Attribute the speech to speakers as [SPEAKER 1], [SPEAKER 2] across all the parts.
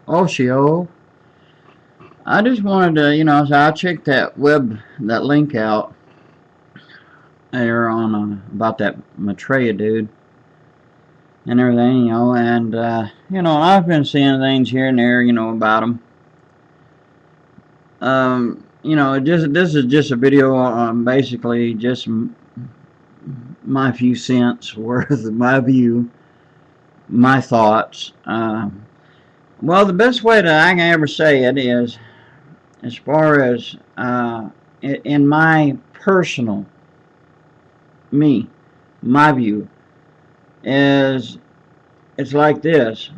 [SPEAKER 1] Oshio. I just wanted to, so I checked that link out there on about that maitreya dude and everything, and I've been seeing things here and there, about him. This is just a video on basically just my few cents worth of my view, my thoughts. Well, the best way that I can ever say it is, as far as in my personal, my view, is it's like this.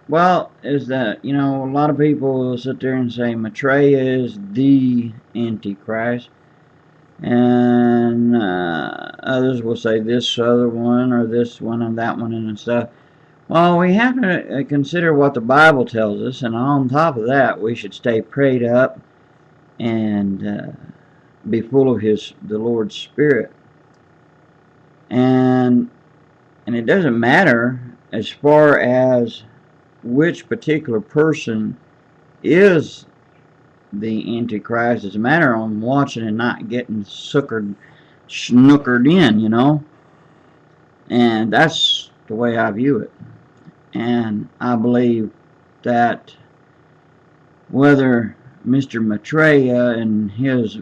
[SPEAKER 1] Well, is that, a lot of people will sit there and say Maitreya is the Antichrist, and others will say this other one or this one and that one and stuff. Well, we have to consider what the Bible tells us, and on top of that, we should stay prayed up and be full of the Lord's Spirit. And it doesn't matter as far as which particular person is the Antichrist. It's a matter of watching and not getting snookered in, and that's the way I view it. And I believe that whether Mr. Maitreya and his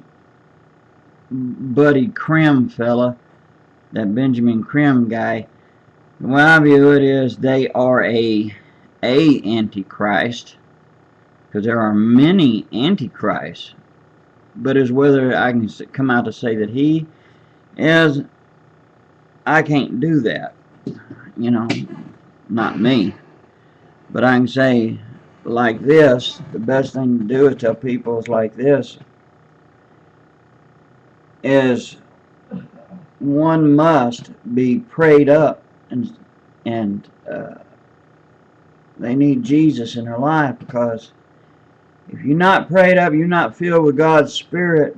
[SPEAKER 1] buddy Krim fella, that Benjamin Krim guy, the way I view it is they are a Antichrist, because there are many Antichrists, but as whether I can come out to say that he is, I can't do that, not me. But I can say like this, the best thing to do is tell people is like this, is one must be prayed up, and they need Jesus in their life, because if you're not prayed up, you're not filled with God's Spirit,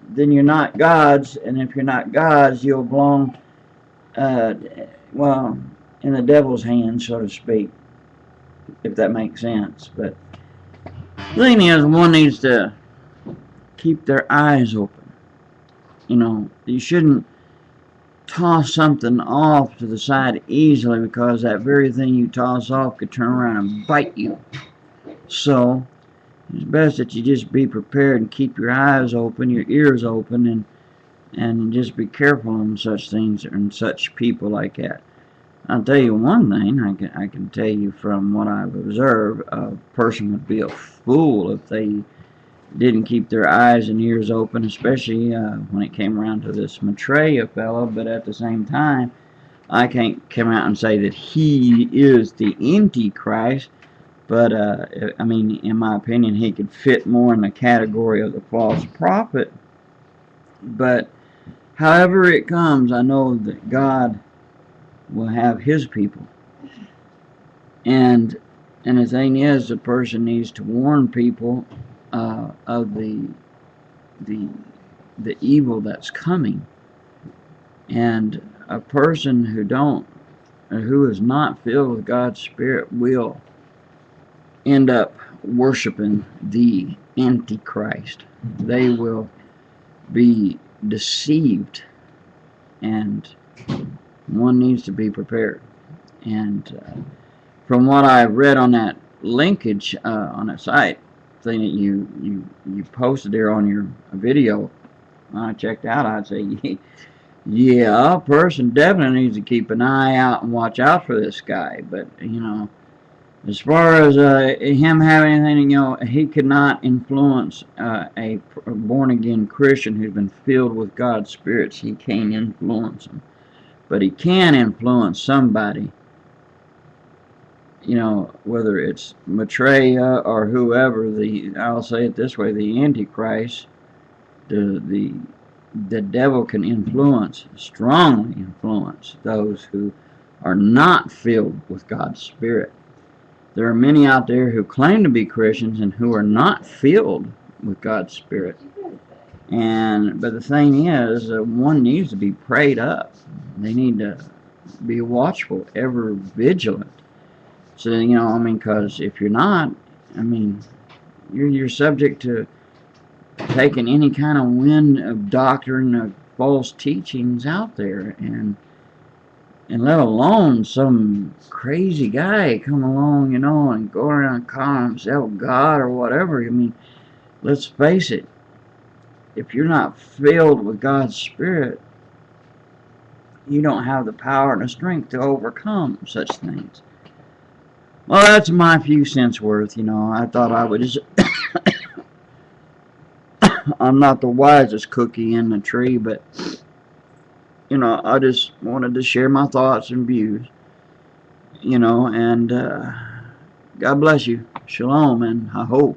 [SPEAKER 1] then you're not God's, and if you're not God's, you'll belong, well, in the devil's hands, so to speak, if that makes sense. But the thing is, one needs to keep their eyes open. You shouldn't toss something off to the side easily, because that very thing you toss off could turn around and bite you. So it's best that you just be prepared and keep your eyes open, your ears open, and just be careful on such things and such people like that. I'll tell you one thing, I can tell you from what I've observed, a person would be a fool if they didn't keep their eyes and ears open, especially when it came around to this Maitreya fellow. But at the same time, I can't come out and say that he is the Antichrist, but I mean, in my opinion, he could fit more in the category of the false prophet. But however it comes, I know that God will have his people, and the thing is, the person needs to warn people of the evil that's coming. And a person who is not filled with God's Spirit will end up worshiping the Antichrist. They will be deceived, and one needs to be prepared. And from what I've read on that linkage on that site thing that you posted there on your video, I checked out, I'd say, yeah, a person definitely needs to keep an eye out and watch out for this guy. But as far as him having anything, he could not influence a born-again Christian who's been filled with God's spirits. He can't influence them, but he can influence somebody. Whether it's Maitreya or whoever, I'll say it this way, the Antichrist, the devil can strongly influence those who are not filled with God's Spirit. There are many out there who claim to be Christians and who are not filled with God's Spirit. But the thing is, one needs to be prayed up. They need to be watchful, ever vigilant, So, you know, I mean, because if you're not, I mean, you're subject to taking any kind of wind of doctrine of false teachings out there, and let alone some crazy guy come along, you know, and go around calling himself God or whatever. I mean, let's face it, if you're not filled with God's Spirit, you don't have the power and the strength to overcome such things. Well, that's my few cents worth, you know. I thought I would just... I'm not the wisest cookie in the tree, but, you know, I just wanted to share my thoughts and views, you know, and God bless you. Shalom, and I hope